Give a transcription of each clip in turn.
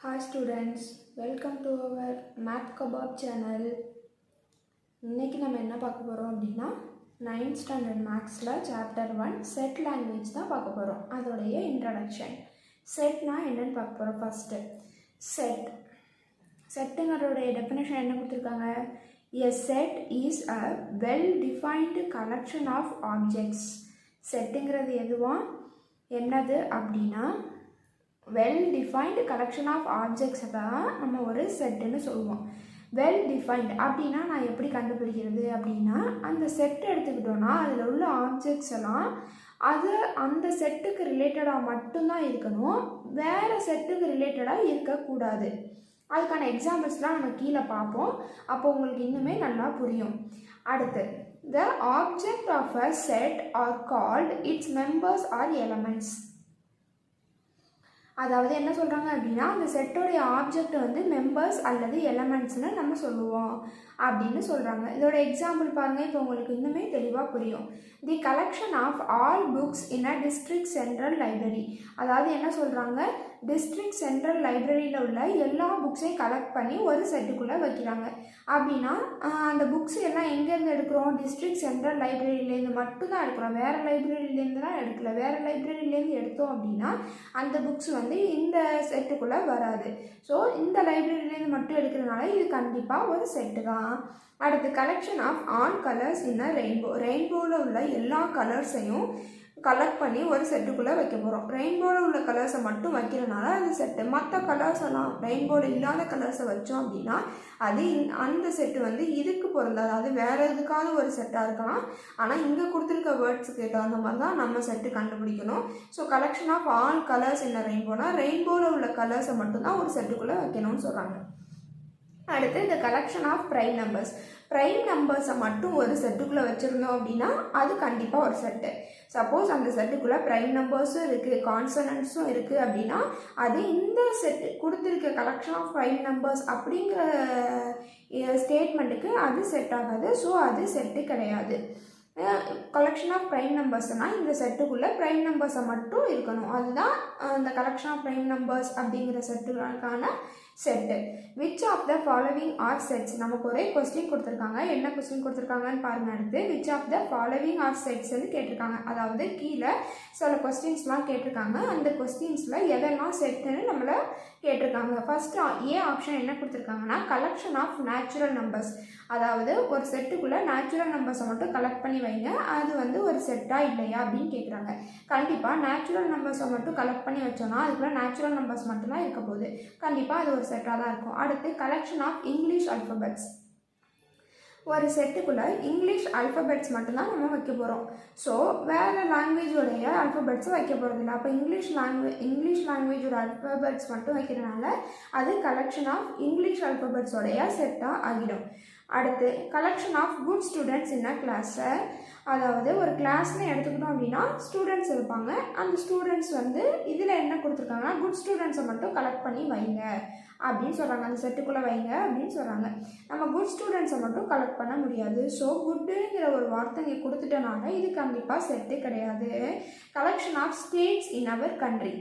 Hi students, welcome to our Math Kebab channel. இன்னைக்கு நம்ம என்ன பார்க்க போறோம் அப்படினா 9th standard mathsல chapter 1 set language தான் பார்க்க போறோம். அதோடைய introduction. Setனா என்னன்னு பார்க்க போறோம் first. Setங்கறோட definition என்ன கொடுத்திருக்காங்க? A set is a well defined collection of objects. Setங்கிறது எதுவா? என்னது அப்படினா well defined collection of objects தான் நம்ம ஒரு செட்னு சொல்லுவோம். well defined அப்படினா நான் எப்படி கண்டுபிடிக்கிறது அப்படினா அந்த செட் எடுத்துக்கிட்டோம்னா அதில் உள்ள ஆப்ஜெக்ட்ஸ் எல்லாம் அது அந்த செட்டுக்கு ரிலேட்டடா மட்டும் தான் இருக்கணும், வேற செட்டுக்கு ரிலேட்டடா இருக்க கூடாது. அதுக்கான எக்ஸாம்பிள்ஸ்லாம் நம்ம கீழே பார்ப்போம், அப்போ உங்களுக்கு இன்னுமே நல்லா புரியும். அடுத்து the object of a set are called its members or elements. அதாவது என்ன சொல்கிறாங்க அப்படின்னா அந்த செட்டோடைய ஆப்ஜெக்ட் வந்து மெம்பர்ஸ் அல்லது எலமெண்ட்ஸ்னு நம்ம சொல்லுவோம் அப்படின்னு சொல்கிறாங்க. இதோட எக்ஸாம்பிள் பாருங்கள், இப்போ உங்களுக்கு இன்னுமே தெளிவாக புரியும். The collection of all books in a district central library. அதாவது என்ன சொல்கிறாங்க, டிஸ்ட்ரிக்ட் சென்ட்ரல் லைப்ரரியில் உள்ள எல்லா புக்ஸையும் கலெக்ட் பண்ணி ஒரு செட்டுக்குள்ளே வைக்கிறாங்க. அப்படின்னா அந்த புக்ஸ் எல்லாம் எங்கேருந்து எடுக்கிறோம், டிஸ்ட்ரிக்ட் சென்ட்ரல் லைப்ரரியிலேருந்து மட்டும்தான் எடுக்கிறோம், வேறு லைப்ரரியிலேருந்துலாம் எடுக்கல. வேறு லைப்ரரியிலேருந்து எடுத்தோம் அப்படின்னா அந்த புக்ஸ் வந்து இந்த செட்டுக்குள்ளே வராது. ஸோ இந்த லைப்ரரியிலேருந்து மட்டும் எடுக்கிறதுனால இது கண்டிப்பாக ஒரு செட்டு தான். அடுத்து collection of all colours in a rainbow. ரெயின்போவில் உள்ள எல்லா கலர்ஸையும் கலெக்ட் பண்ணி ஒரு செட்டுக்குள்ளே வைக்க போகிறோம். ரெயின்போவில் உள்ள கலர்ஸை மட்டும் வைக்கிறனால அது செட்டு. மற்ற கலர்ஸ் எல்லாம் ரெயின்போவில் இல்லாத கலர்ஸை வச்சோம் அப்படின்னா அது அந்த செட்டு வந்து இதுக்கு பொருந்தாது, அதாவது வேறு எதுக்காவது ஒரு செட்டாக இருக்கலாம். ஆனால் இங்கே கொடுத்துருக்க வேர்ட்ஸுக்கு தகுந்த மாதிரி தான் நம்ம செட்டு கண்டுபிடிக்கணும். So collection of all colours என்ன ரெயின்போனா ரெயின்போவில் உள்ள கலர்ஸை மட்டும்தான் ஒரு செட்டுக்குள்ளே வைக்கணும்னு சொல்கிறாங்க. அடுத்து இந்த collection of prime numbers. Prime நம்பர்ஸை மட்டும் ஒரு செட்டுக்குள்ளே வச்சுருந்தோம் அப்படின்னா அது கண்டிப்பாக ஒரு செட்டு. சப்போஸ் அந்த செட்டுக்குள்ளே ப்ரைம் நம்பர்ஸும் இருக்குது, கான்சனன்ட்ஸும் இருக்குது அப்படின்னா அது இந்த செட்டு கொடுத்துருக்க கலெக்ஷன் ஆஃப் ப்ரைம் நம்பர்ஸ் அப்படிங்கிற ஸ்டேட்மெண்ட்டுக்கு அது செட் ஆகாது. ஸோ அது செட்டு கிடையாது. கலெக்ஷன் ஆஃப் ப்ரைம் நம்பர்ஸ்னால் இந்த செட்டுக்குள்ளே ப்ரைம் நம்பர்ஸை மட்டும் இருக்கணும், அதுதான் இந்த கலெக்ஷன் ஆஃப் ப்ரைம் நம்பர்ஸ் அப்படிங்கிற செட்டுகளுக்கான set. Which of the following are sets. நமக்கு ஒரே கொஸ்டின் கொடுத்துருக்காங்க, என்ன கொஸ்டின் கொடுத்துருக்காங்கன்னு பாருங்க. அடுத்து which of the following are செட்ஸ்ன்னு கேட்டிருக்காங்க. அதாவது கீழே சில கொஸ்டின்ஸ்லாம் கேட்டிருக்காங்க, அந்த கொஸ்டின்ஸில் எதெல்லாம் செட்டுன்னு நம்மளை கேட்டிருக்காங்க. ஃபர்ஸ்ட் ஏ ஆப்ஷன் என்ன கொடுத்துருக்காங்கன்னா கலெக்ஷன் ஆஃப் நேச்சுரல் நம்பர்ஸ். அதாவது ஒரு செட்டுக்குள்ளே நேச்சுரல் நம்பர்ஸை மட்டும் கலெக்ட் பண்ணி வைங்க, அது வந்து ஒரு செட்டா இல்லையா அப்படின்னு கேட்குறாங்க. கண்டிப்பாக நேச்சுரல் நம்பர்ஸை மட்டும் கலெக்ட் பண்ணி வச்சோன்னா அதுக்குள்ளே நேச்சுரல் நம்பர்ஸ் மட்டும்தான் இருக்க போகுது, கண்டிப்பாக அது ஒரு செட்டாக தான் இருக்கும். அடுத்து கலெக்ஷன் ஆஃப் இங்கிலீஷ் அல்ஃபபெட்ஸ். ஒரு செட்டுக்குள்ளே இங்கிலீஷ் அல்ஃபபெட்ஸ் மட்டும்தான் நம்ம வைக்க போகிறோம். ஸோ வேறு லாங்குவேஜோடைய அல்ஃபபெட்ஸை வைக்க போகிறதில்ல. அப்போ இங்கிலீஷ் லாங்குவேஜோட அல்ஃபபெட்ஸ் மட்டும் வைக்கிறதுனால அது கலெக்ஷன் ஆஃப் இங்கிலீஷ் அல்ஃபபெட்ஸோடைய செட்டாக ஆகிடும். அடுத்து collection of good students in a கிளாஸை. அதாவது ஒரு கிளாஸ்ன்னு எடுத்துக்கிட்டோம் அப்படின்னா ஸ்டூடெண்ட்ஸ் இருப்பாங்க, அந்த ஸ்டூடெண்ட்ஸ் வந்து இதில் என்ன கொடுத்துருக்காங்கன்னா குட் ஸ்டூடெண்ட்ஸை மட்டும் கலெக்ட் பண்ணி வைங்க அப்படின்னு சொல்கிறாங்க, அந்த செட்டுக்குள்ளே வைங்க அப்படின்னு சொல்கிறாங்க. நம்ம குட் ஸ்டூடெண்ட்ஸை மட்டும் கலெக்ட் பண்ண முடியாது. ஸோ குட்டுங்கிற ஒரு வார்த்தை இங்கே கொடுத்துட்டனால இது கண்டிப்பாக செட்டு கிடையாது. Collection of states in our country.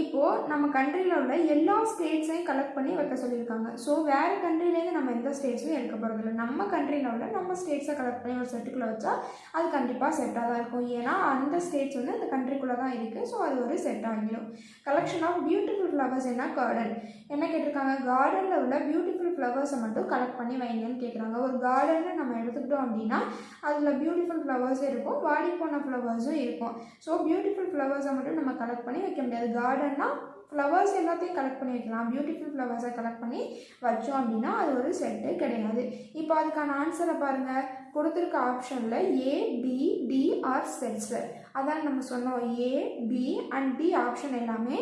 இப்போது நம்ம கண்ட்ரியில் உள்ள எல்லா ஸ்டேட்ஸையும் கலெக்ட் பண்ணி வைக்க சொல்லியிருக்காங்க. ஸோ வேறு கண்ட்ரிலேருந்து நம்ம எந்த ஸ்டேட்ஸும் எடுக்க போகிறதில்ல, நம்ம கண்ட்ரியில் உள்ள நம்ம ஸ்டேட்ஸை கலெக்ட் பண்ணி ஒரு செட்டுக்குள்ளே வச்சா அது கண்டிப்பாக செட்டாக தான் இருக்கும். ஏன்னா அந்த ஸ்டேட்ஸ் வந்து அந்த கண்ட்ரிக்குள்ளே தான் இருக்குது. ஸோ அது ஒரு செட் ஆகிடும். கலெக்ஷன் ஆஃப் பியூட்டிஃபுல் ஃப்ளவர்ஸ் என்ன கார்டன். என்ன கேட்டிருக்காங்க, கார்டனில் உள்ள பியூட்டிஃபுல் ஃப்ளவர்ஸை மட்டும் கலெக்ட் பண்ணி வைங்கன்னு கேட்குறாங்க. ஒரு கார்டன்னு நம்ம எடுத்துக்கிட்டோம் அப்படின்னா அதில் பியூட்டிஃபுல் ஃப்ளவர்ஸும் இருக்கும், வாடி போன ஃப்ளவர்ஸும் இருக்கும். ஸோ பியூட்டிஃபுல் ஃப்ளவர்ஸை மட்டும் நம்ம கலெக்ட் பண்ணி வைக்க முடியாது. கார்டன்னா ஃப்ளவர்ஸ் எல்லாத்தையும் கலெக்ட் பண்ணி வைக்கலாம், பியூட்டிஃபுல் ஃப்ளவர்ஸை கலெக்ட் பண்ணி வச்சோம் அப்படின்னா அது ஒரு செட்டு கிடையாது. இப்போ அதுக்கான ஆன்சரை பாருங்கள், கொடுத்துருக்க ஆப்ஷனில் A B D are sets. அதான் நம்ம சொன்னோம், A B and D option எல்லாமே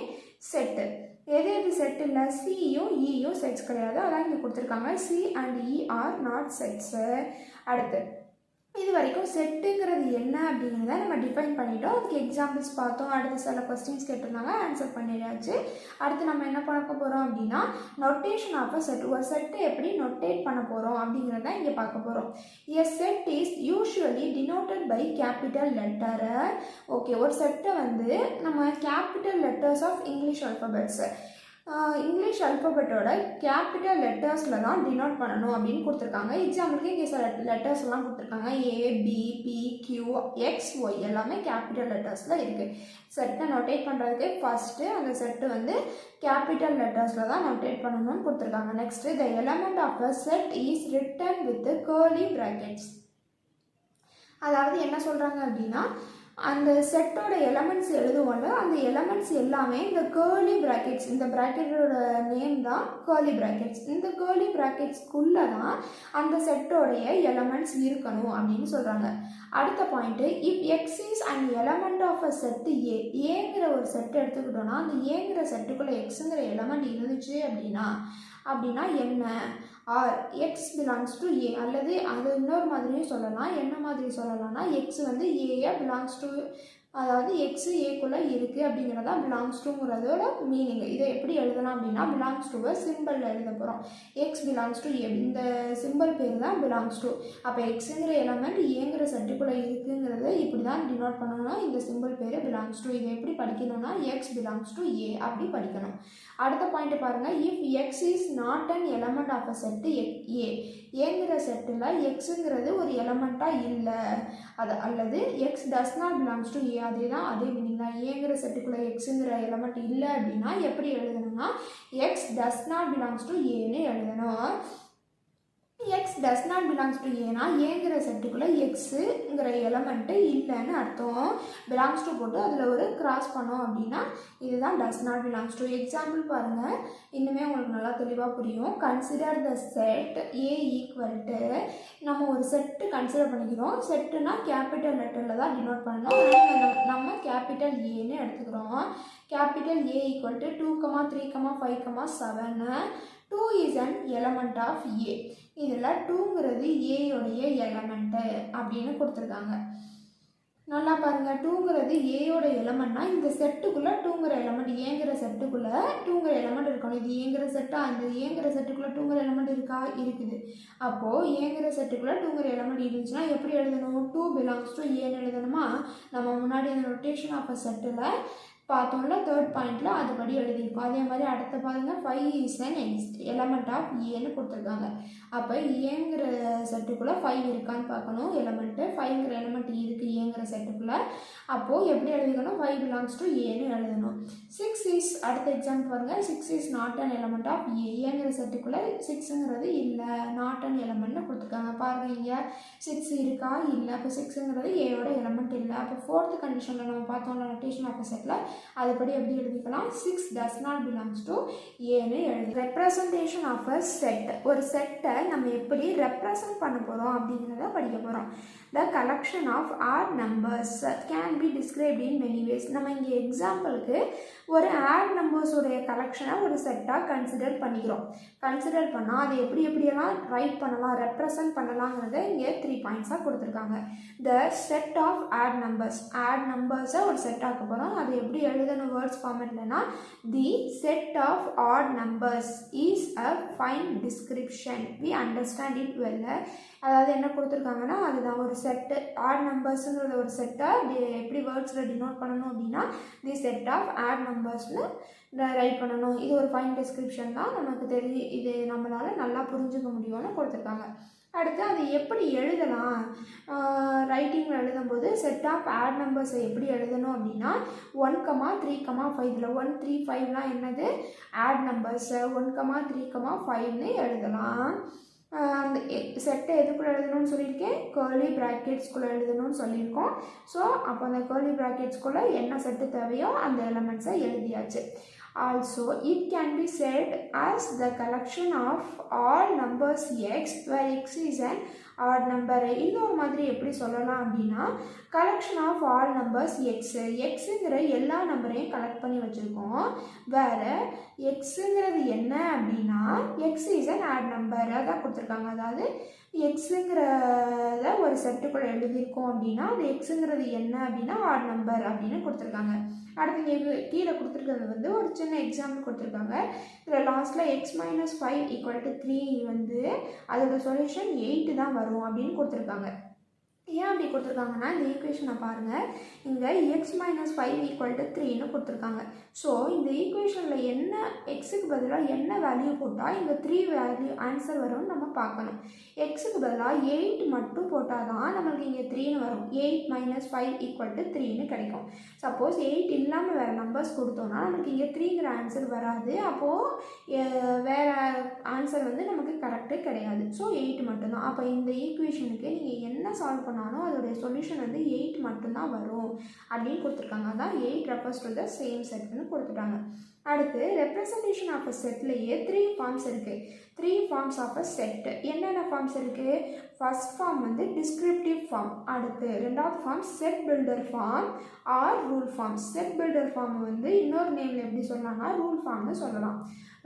செட்டு. எது செட் இல்லை, சியும் இயும் செட்ஸ் கிடையாது, அதான் இங்கே கொடுத்துருக்காங்க. C and E are not sets. அடுத்து இது வரைக்கும் செட்டுங்கிறது என்ன அப்படிங்கிறத நம்ம டிஃபைன் பண்ணிட்டோம், அதுக்கு எக்ஸாம்பிள்ஸ் பார்த்தோம். அடுத்து சில கொஸ்டின்ஸ் கேட்டிருந்தாங்க, ஆன்சர் பண்ணிடாச்சு. அடுத்து நம்ம என்ன பார்க்க போகிறோம் அப்படின்னா நொட்டேஷன் ஆஃப் அ செட். ஒரு செட்டை எப்படி நொட்டேட் பண்ண போகிறோம் அப்படிங்கிறத இங்கே பார்க்க போகிறோம். A set is usually denoted by capital letter. Okay, ஒரு செட்டை வந்து நம்ம capital letters of English alphabets English அல்ஃபபெட்டோட கேபிட்டல் லெட்டர்ஸில் தான் டினோட் பண்ணணும் அப்படின்னு கொடுத்துருக்காங்க. எக்ஸாம்பிளுக்கு இங்கே சில லெட்டர்ஸ்லாம் கொடுத்துருக்காங்க. A, B, P, Q, X, Y எல்லாமே கேபிட்டல் லெட்டர்ஸில் இருக்குது. செட்டை நோட்டேட் பண்ணுறதுக்கு ஃபஸ்ட்டு அந்த செட்டு வந்து கேபிட்டல் லெட்டர்ஸில் தான் நோட்டேட் பண்ணணும்னு கொடுத்துருக்காங்க. Next the element of a set is written with curly brackets. அதாவது என்ன சொல்கிறாங்க அப்படின்னா, அந்த செட்டோட எலமெண்ட்ஸ் எழுதுவோம்ல, அந்த எலமெண்ட்ஸ் எல்லாமே இந்த கேர்லி ப்ராக்கெட்ஸ், இந்த ப்ராக்கெட்டோட நேம் தான் கேர்லி ப்ராக்கெட்ஸ். இந்த கேர்லி ப்ராக்கெட்ஸ்க்குள்ளே தான் அந்த செட்டோடைய எலமெண்ட்ஸ் இருக்கணும் அப்படின்னு சொல்கிறாங்க. அடுத்த point, if X is an element of a set ஏங்கிற ஒரு செட் எடுத்துக்கிட்டோன்னா அந்த ஏங்கிற செட்டுக்குள்ளே எக்ஸுங்கிற எலமெண்ட் இருந்துச்சு அப்படின்னா என்ன? ஆர் எக்ஸ் பிலாங்ஸ் டு ஏ, அல்லது அது இன்னொரு மாதிரியும் சொல்லலாம். என்ன மாதிரி சொல்லலாம்னா, எக்ஸ் வந்து ஏ பிலாங்ஸ் டு, அதாவது எக்ஸ் ஏக்குள்ளே இருக்குது அப்படிங்கிறதா பிலாங்ஸ் டுங்கிறதோட மீனிங். இதை எப்படி எழுதலாம் அப்படின்னா, பிலாங்ஸ் டுவை சிம்பிளில் எழுத போகிறோம். எக்ஸ் பிலாங்ஸ் டு ஏ, இந்த சிம்பிள் பேர் தான் பிலாங்ஸ் டு. அப்போ எக்ஸுங்கிற எலமெண்ட் ஏங்கிற செட்டுக்குள்ளே இருக்குங்கிறத இப்படி தான் டினோட் பண்ணணும். இந்த சிம்பிள் பேர் பிலாங்ஸ் டு. இதை எப்படி படிக்கணும்னா, எக்ஸ் பிலாங்ஸ் டு ஏ அப்படி படிக்கணும். அடுத்த பாயிண்ட் பாருங்கள், if X is not an element of a set A, ஏங்கிற செட்டில் எக்ஸுங்கிறது ஒரு எலமெண்ட்டாக இல்லை, அது அல்லது X does not belongs to A, அதே மீனிங் தான். ஏங்கிற செட்டுக்குள்ளே எக்ஸுங்கிற எலமெண்ட் இல்லை அப்படின்னா எப்படி எழுதணும்னா, X does not belongs to ஏன்னு எழுதணும். X does not belongs to ஏன்னா ஏங்கிற செட்டுக்குள்ளே எக்ஸுங்கிற எலமெண்ட்டு இல்லைன்னு அர்த்தம். பிலாங்ஸ் டு போட்டு அதில் ஒரு கிராஸ் பண்ணோம் அப்படின்னா இதுதான் டஸ் நாட் பிலாங்ஸ் டு. எக்ஸாம்பிள் பாருங்கள், இன்னுமே உங்களுக்கு நல்லா தெளிவாக புரியும். Consider the set A equal to, நம்ம ஒரு செட்டு கன்சிடர் பண்ணிக்கிறோம். செட்டுனா கேபிட்டல் லெட்டரில் தான் டினோட் பண்ணணும். அதனால் நம்ம கேபிட்டல் ஏன்னு எடுத்துக்கிறோம். Capital A equal to 2, 3, 5, 7. 2 is an element of A. இதில் 2ங்கிறது ஏயோடைய எலமெண்ட்டு அப்படின்னு கொடுத்துருக்காங்க. நல்லா பாருங்கள், 2ங்கிறது ஏயோட எலமெண்ட்னா இந்த செட்டுக்குள்ளே 2ங்கிற எலமெண்ட், ஏங்கிற செட்டுக்குள்ளே 2ங்கிற எலமெண்ட் இருக்கணும். இது ஏங்கிற செட்டா, அந்த ஏங்கிற செட்டுக்குள்ளே 2ங்கிற எலமெண்ட் இருக்குது. அப்போது ஏங்கிற செட்டுக்குள்ளே 2ங்கிற எலமெண்ட் இருந்துச்சுன்னா எப்படி எழுதணும்? 2 பிலாங்ஸ் டு ஏன்னு எழுதணுமா? நம்ம முன்னாடி அந்த ரொட்டேஷன் ஆஃப் அ செட்டில் பார்த்தோம்ல, தேர்ட் பாயிண்டில் அதுபடி எழுதியிருக்கோம். அதே மாதிரி அடுத்த பாருங்கள், 5 is an எலமெண்ட் ஆஃப் ஏன்னு கொடுத்துருக்காங்க. அப்போ ஏங்கிற செட்டுக்குள்ளே 5 இருக்கான்னு பார்க்கணும் எலமெண்ட்டு. 5ங்கிற எலமெண்ட் இருக்குது ஏங்கிற செட்டுக்குள்ளே. அப்போது எப்படி எழுதிக்கணும்? 5 பிலாங்ஸ் டு ஏன்னு எழுதணும். 6 இஸ், அடுத்த எக்ஸாம்பிள் பாருங்கள், 6 is not an element of ஏங்கிற செட்டுக்குள்ளே 6ங்கிறது இல்லை, நாட் அன் எலமெண்ட்னு கொடுத்துருக்காங்க. பாருங்கள், இங்கே 6 இருக்கா? இல்லை. அப்போ 6ங்கிறது ஏயோட எலமெண்ட் இல்லை. அப்போ ஃபோர்த்து கண்டிஷனில் நம்ம பார்த்தோம்ல ரொட்டேஷன் ஆஃப் செட்டில், அதுபடி எப்படி எழுதிக்கலாம்? 6 does not belongs to ஏன்னு எழுதி. ரெப்ரசன்டேஷன் ஆஃப் அ செட், ஒரு செட்டை நம்ம எப்படி ரெப்ரசன்ட் பண்ண போகிறோம் அப்படிங்கிறத படிக்க போகிறோம். The collection of odd numbers can be described in many ways. நம்ம இங்கே எக்ஸாம்பிளுக்கு ஒரு ஆட் நம்பர்ஸோடைய கலெக்ஷனை ஒரு செட்டாக கன்சிடர் பண்ணிக்கிறோம். கன்சிடர் பண்ணால் அது எப்படியெல்லாம் ரைட் பண்ணலாம், ரெப்ரசன்ட் பண்ணலாங்கிறத இங்கே 3 பாயிண்ட்ஸாக கொடுத்துருக்காங்க. த செட் ஆஃப் ஆட் நம்பர்ஸை ஒரு செட் ஆக்க போகிறோம். அது எப்படி எழுதணும் வேர்ட்ஸ் ஃபார்மேட்லனா, the set of odd numbers is a fine description, we understand it well. அதாவது என்ன கொடுத்துருக்காங்கன்னா, அதுதான் ஒரு செட்டு. ஆட் நம்பர்ஸுங்கிறத ஒரு செட்டை எப்படி வேர்ட்ஸில் டினோட் பண்ணணும் அப்படின்னா, தி செட் ஆஃப் ஆட் நம்பர்ஸ்னு ரைட் பண்ணணும். இது ஒரு ஃபைன் டிஸ்கிரிப்ஷன் தான், நமக்கு தெரியும், இது நம்மளால் நல்லா புரிஞ்சுக்க முடியும்னு கொடுத்துருக்காங்க. அடுத்து அது எப்படி எழுதலாம், ரைட்டிங்கில் எழுதும்போது செட் ஆஃப் ஆட் நம்பர்ஸை எப்படி எழுதணும் அப்படின்னா, 1, 3, 5. இதில் 1, 3, 5லாம் என்னது? Odd numbers. 1, 3, 5ன்னு எழுதலாம். அந்த செட்டை எதுக்குள்ளே எழுதணும்னு சொல்லியிருக்கேன்? கேர்லி ப்ராக்கெட்ஸ்குள்ளே எழுதணும்னு சொல்லியிருக்கோம். ஸோ அப்போ அந்த கேர்லி ப்ராக்கெட்ஸ்குள்ளே என்ன செட்டு தேவையோ அந்த எலமெண்ட்ஸை எழுதியாச்சு. Also, it can be said as the collection of all numbers x, where x is an odd number. இன்னொரு மாதிரி எப்படி சொல்லலாம் அப்படின்னா, கலெக்ஷன் ஆஃப் ஆல் நம்பர்ஸ் எக்ஸுங்கிற எல்லா நம்பரையும் கலெக்ட் பண்ணி வச்சுருக்கோம். வேறு எக்ஸுங்கிறது என்ன அப்படின்னா, X is an add number அதான் கொடுத்துருக்காங்க. அதாவது எக்ஸுங்கிறத ஒரு செட்டுக்குள்ளே எழுதியிருக்கோம் அப்படின்னா அது எக்ஸுங்கிறது என்ன அப்படின்னா ஆட் நம்பர் அப்படின்னு கொடுத்துருக்காங்க. அடுத்து இங்கே கீழே கொடுத்துருக்கிறது வந்து ஒரு சின்ன எக்ஸாம்பிள் கொடுத்துருக்காங்க. இதில் லாஸ்ட்டில் x - 5 = 3 வந்து அதோட சொல்யூஷன் 8 தான் வரும் அப்படின்னு கொடுத்துருக்காங்க. ஏன் அப்படி கொடுத்துருக்காங்கன்னா இந்த ஈக்குவேஷனை பாருங்கள், இங்கே எக்ஸ் மைனஸ் 5 ஈக்குவல் டு 3ன்னு கொடுத்துருக்காங்க. ஸோ இந்த ஈக்குவேஷனில் என்ன எக்ஸுக்கு பதிலாக என்ன வேல்யூ போட்டால் இங்கே 3 வேல்யூ ஆன்சர் வரும்னு நம்ம பார்க்கணும். எக்ஸுக்கு பதிலாக 8 மட்டும் போட்டால் தான் நம்மளுக்கு இங்கே 3ன்னு வரும். 8 மைனஸ் 5 ஈக்குவல் டு 3ன்னு கிடைக்கும். சப்போஸ் 8 இல்லாமல் வேறு நம்பர்ஸ் கொடுத்தோன்னா நமக்கு இங்கே 3ங்கிற ஆன்சர் வராது. அப்போது வேறு ஆன்சர் வந்து நமக்கு கரெக்டு கிடையாது. ஸோ 8 மட்டும்தான். அப்போ இந்த ஈக்குவேஷனுக்கு நீங்கள் என்ன சால்வ் பண்ணாலும் அதோடைய சொல்யூஷன் வந்து 8 மட்டும்தான் வரும் அப்படின்னு கொடுத்துருக்காங்க. அதான் 8 ரெஃபர்ஸ் டு த சேம் செட்னு கொடுத்துட்டாங்க. அடுத்து ரெப்ரசன்டேஷன் ஆஃப் அ செட்லேயே 3 ஃபார்ம்ஸ் இருக்குது. 3 ஃபார்ம்ஸ் ஆஃப் அ செட். என்னென்ன ஃபார்ம்ஸ் இருக்குது? ஃபர்ஸ்ட் ஃபார்ம் வந்து டிஸ்கிரிப்டிவ் ஃபார்ம். அடுத்து ரெண்டாவது form set builder form or rule form. Set builder form வந்து இன்னொரு நேமில் எப்படி சொல்லலாம்னா ரூல் ஃபார்ம்னு சொல்லலாம்.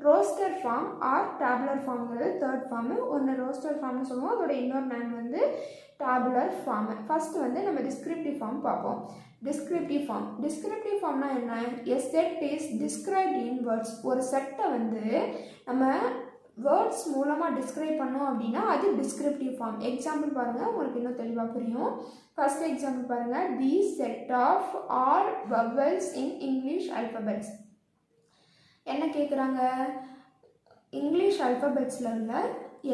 ரோஸ்டர் ஃபார்ம் ஆர் டேபுலர் ஃபார்ம்ங்கிறது தேர்ட் ஃபார்மு. ஒன்று ரோஸ்டர் ஃபார்ம்னு சொல்லுவோம், அதோட இன்னொரு நேம் வந்து டேபுலர் ஃபார்மு. ஃபஸ்ட்டு வந்து நம்ம டிஸ்கிரிப்டிவ் ஃபார்ம் பார்ப்போம். டிஸ்கிரிப்டிவ் ஃபார்ம்னா என்ன? எ set is described in words. ஒரு செட்டை வந்து நம்ம வேர்ட்ஸ் மூலமாக டிஸ்கிரைப் பண்ணோம் அப்படின்னா அது டிஸ்கிரிப்டிவ் ஃபார்ம். எக்ஸாம்பிள் பாருங்கள், உங்களுக்கு இன்னும் தெளிவாக புரியும். ஃபர்ஸ்ட் எக்ஸாம்பிள் பாருங்கள், the set of all vowels in English alphabets. என்ன கேட்குறாங்க? இங்கிலீஷ் அல்ஃபபெட்ஸில் உள்ள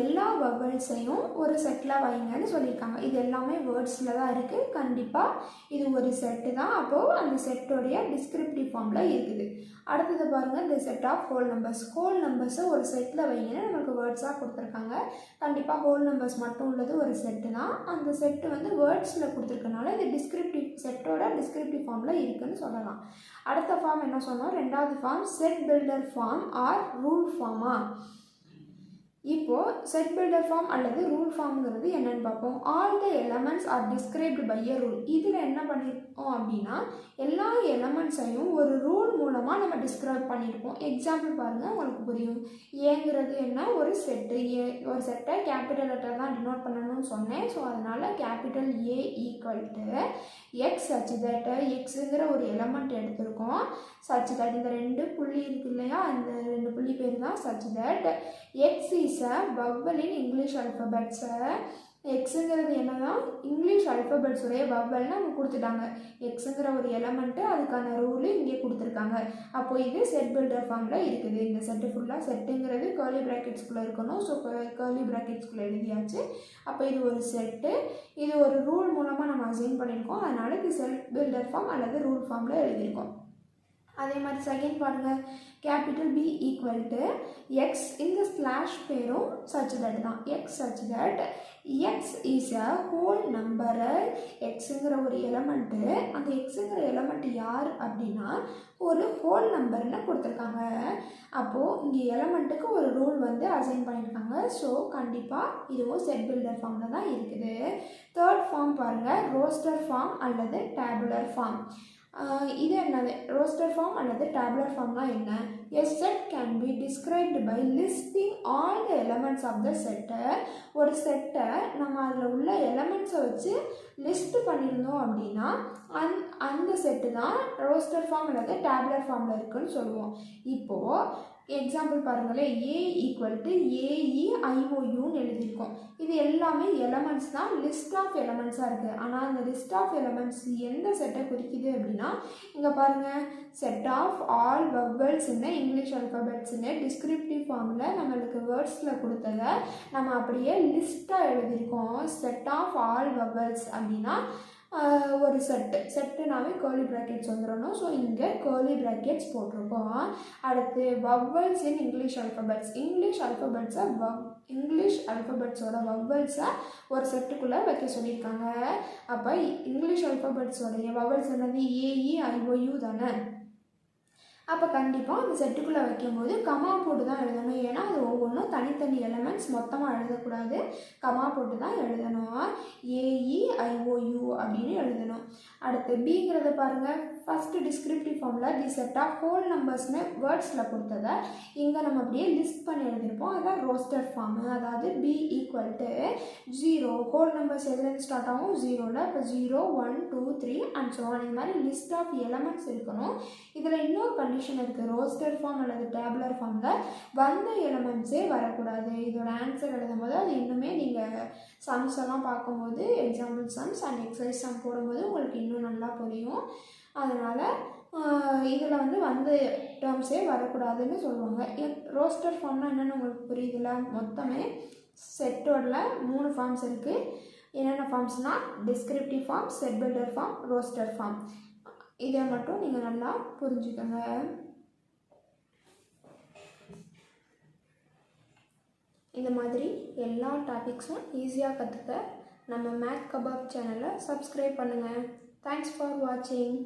எல்லா வவல்ஸையும் ஒரு செட்டில் வைங்கன்னு சொல்லியிருக்காங்க. இது எல்லாமே வேர்ட்ஸில் தான் இருக்குது. கண்டிப்பாக இது ஒரு செட்டு தான். அப்போது அந்த செட்டோடைய டிஸ்கிரிப்டிவ் ஃபார்மில் இருக்குது. அடுத்தது பாருங்கள், இந்த set of whole numbers. Whole நம்பர்ஸை ஒரு செட்டில் வைங்கன்னு நமக்கு வேர்ட்ஸாக கொடுத்துருக்காங்க. கண்டிப்பாக ஹோல் நம்பர்ஸ் மட்டும் உள்ளது ஒரு செட்டு தான். அந்த செட்டு வந்து வேர்ட்ஸில் கொடுத்துருக்கனால இது டிஸ்கிரிப்டிவ் செட்டோட டிஸ்கிரிப்டிவ் ஃபார்மில் இருக்குதுன்னு சொல்லலாம். அடுத்த ஃபார்ம் என்ன சொன்னோம்? ரெண்டாவது form set builder form or rule ஃபார்மா. இப்போது செட் பில்டர் ஃபார்ம் அல்லது ரூல் ஃபார்ம்ங்கிறது என்னென்னு பார்ப்போம். All the elements are described by a rule. இதில் என்ன பண்ணியிருக்கோம் அப்படின்னா எல்லா எலமெண்ட்ஸையும் ஒரு ரூல் மூலமாக நம்ம டிஸ்கிரைப் பண்ணியிருப்போம். எக்ஸாம்பிள் பாருங்கள், உங்களுக்கு புரியும். ஏங்கிறது என்ன? ஒரு செட்டு. ஒரு செட்டை கேபிட்டல் லெட்டர் தான் டினோட் பண்ணணும்னு சொன்னேன். ஸோ அதனால் capital A equal to X such that எக்ஸுங்கிற ஒரு எலமெண்ட் எடுத்திருக்கோம். சச் தட் இந்த 2 புள்ளி இருக்கு இல்லையா, அந்த 2 புள்ளி பேர் தான் such that X is a vowel in English alphabets. எக்ஸுங்கிறது என்னன்னா இங்கிலீஷ் அல்ஃபபெட்ஸ் உடைய வவல்னு அவங்க கொடுத்துட்டாங்க. எக்ஸுங்கிற ஒரு எலமெண்ட்டு, அதுக்கான ரூலு இங்கே கொடுத்துருக்காங்க. அப்போ இது செட் பில்டர் ஃபார்மில் இருக்குது. இந்த செட்டு ஃபுல்லாக செட்டுங்கிறது கர்லி ப்ராக்கெட்ஸ்குள்ளே இருக்கணும். ஸோ கர்லி ப்ராக்கெட்ஸ்குள்ளே எழுதியாச்சு. அப்போ இது ஒரு செட்டு. இது ஒரு ரூல் மூலமாக நம்ம அசைன் பண்ணியிருக்கோம். அதனால் இது செட் பில்டர் ஃபார்ம் அல்லது ரூல் ஃபார்மில் எழுதியிருக்கோம். அதே மாதிரி செகண்ட் பாருங்கள், capital B equal to X. இந்த ஸ்லாஷ் பேரும் சச் தட் தான். X such that X is a whole number. எக்ஸுங்கிற ஒரு எலமெண்ட்டு, அந்த எக்ஸுங்கிற எலமெண்ட்டு யார் அப்படின்னா ஒரு ஹோல் நம்பர்னு கொடுத்துருக்காங்க. அப்போது இங்கே எலமெண்ட்டுக்கு ஒரு ரூல் வந்து அசைன் பண்ணியிருக்காங்க. ஸோ கண்டிப்பாக இதுவும் செட் பில்டர் ஃபார்மில் தான் இருக்குது. தேர்ட் ஃபார்ம் பாருங்கள், ரோஸ்டர் ஃபார்ம் அல்லது டேபுலர் ஃபார்ம். இது என்னது? ரோஸ்டர் ஃபார்ம் அல்லது டேபுலர் ஃபார்ம்னா என்ன? A set can be described by listing all the elements of the set. ஒரு செட்டை நம்ம அதில் உள்ள எலமெண்ட்ஸை வச்சு லிஸ்ட் பண்ணியிருந்தோம் அப்படின்னா அந்த செட்டு தான் ரோஸ்டர் ஃபார்ம் அல்லது டேபுலர் ஃபார்மில் இருக்குன்னு சொல்லுவோம். இப்போது எக்ஸாம்பிள் பாருங்களேன், ஏ ஈக்குவல் டு AEIOUன்னு எழுதியிருக்கோம். இது எல்லாமே எலமெண்ட்ஸ் தான், லிஸ்ட் ஆஃப் எலமெண்ட்ஸாக இருக்குது. ஆனால் அந்த லிஸ்ட் ஆஃப் எலமெண்ட்ஸ் எந்த செட்டை குறிக்குது அப்படின்னா இங்கே பாருங்கள், செட் ஆஃப் ஆல் வவல்ஸ்ன்னு இங்கிலீஷ் அல்ஃபபெட்ஸ்ன்னு டிஸ்கிரிப்டிவ் ஃபார்மில் நம்மளுக்கு வேர்ட்ஸில் கொடுத்ததை நம்ம அப்படியே லிஸ்ட்டாக எழுதியிருக்கோம். செட் ஆஃப் ஆல் வவல்ஸ் அப்படின்னா ஒரு செட்டுனாவே கர்லி ப்ராக்கெட்ஸ் வந்துடணும். ஸோ இங்கே கர்லி ப்ராக்கெட்ஸ் போட்டிருக்கோம். அடுத்து vowels in English alphabets. English அல்ஃபபெட்ஸோட வவல்ஸை ஒரு செட்டுக்குள்ளே வைக்க சொல்லியிருக்காங்க. அப்போ இங்கிலீஷ் அல்ஃபபெட்ஸோடைய வவல்ஸ் என்னது? AEIOU தானே. அப்போ கண்டிப்பாக அந்த செட்டுக்குள்ளே வைக்கும்போது கமா போட்டு தான் எழுதணும். ஏன்னா அது ஒவ்வொன்றும் தனித்தனி எலமெண்ட்ஸ் மொத்தமாக எழுதக்கூடாது, கமா போட்டு தான் எழுதணும். AEIOU அப்படின்னு எழுதணும். அடுத்து பிங்கிறத பாருங்கள், ஃபஸ்ட்டு டிஸ்கிரிப்டிவ் ஃபார்மில் தி செட் ஆஃப் ஹோல் நம்பர்ஸ்னு வேர்ட்ஸில் கொடுத்ததை இங்கே நம்ம அப்படியே லிஸ்ட் பண்ணி எழுதியிருப்போம். அதான் ரோஸ்டட் ஃபார்மு. அதாவது B equal to 0 whole numbers எதுலேருந்து ஸ்டார்ட் ஆகும் 0ல். இப்போ 0 1 2 3 அண்ட் ஸோ ஆன். இந்த மாதிரி லிஸ்ட் ஆஃப் எலமெண்ட்ஸ் இருக்கணும். இதில் இன்னொரு கண்டிஷன் இருக்குது. ரோஸ்டட் ஃபார்ம் அல்லது டேபுலர் ஃபார்மில் வந்த எலமெண்ட்ஸே வரக்கூடாது. இதோட ஆன்சர் எழுதும் போது அது இன்னுமே நீங்கள் சம்ஸ் எல்லாம் பார்க்கும்போது example sums and exercise some போடும்போது உங்களுக்கு இன்னும் நல்லா புரியும். அதனால் இதில் வந்த டேர்ம்ஸே வரக்கூடாதுன்னு சொல்லுவாங்க. ரோஸ்டர் ஃபார்ம்னால் என்னென்னு உங்களுக்கு புரியுதுல? மொத்தமே செட்டோட 3 ஃபார்ம்ஸ் இருக்குது. என்னென்ன ஃபார்ம்ஸ்னால் descriptive form, set builder form, roster form. இதை மட்டும் நீங்கள் நல்லா புரிஞ்சுக்கோங்க. இந்த மாதிரி எல்லா டாபிக்ஸும் ஈஸியாக கற்றுக்க நம்ம மேத் கபாப் சேனலை சப்ஸ்கிரைப் பண்ணுங்கள். தேங்க்ஸ் ஃபார் வாட்சிங்.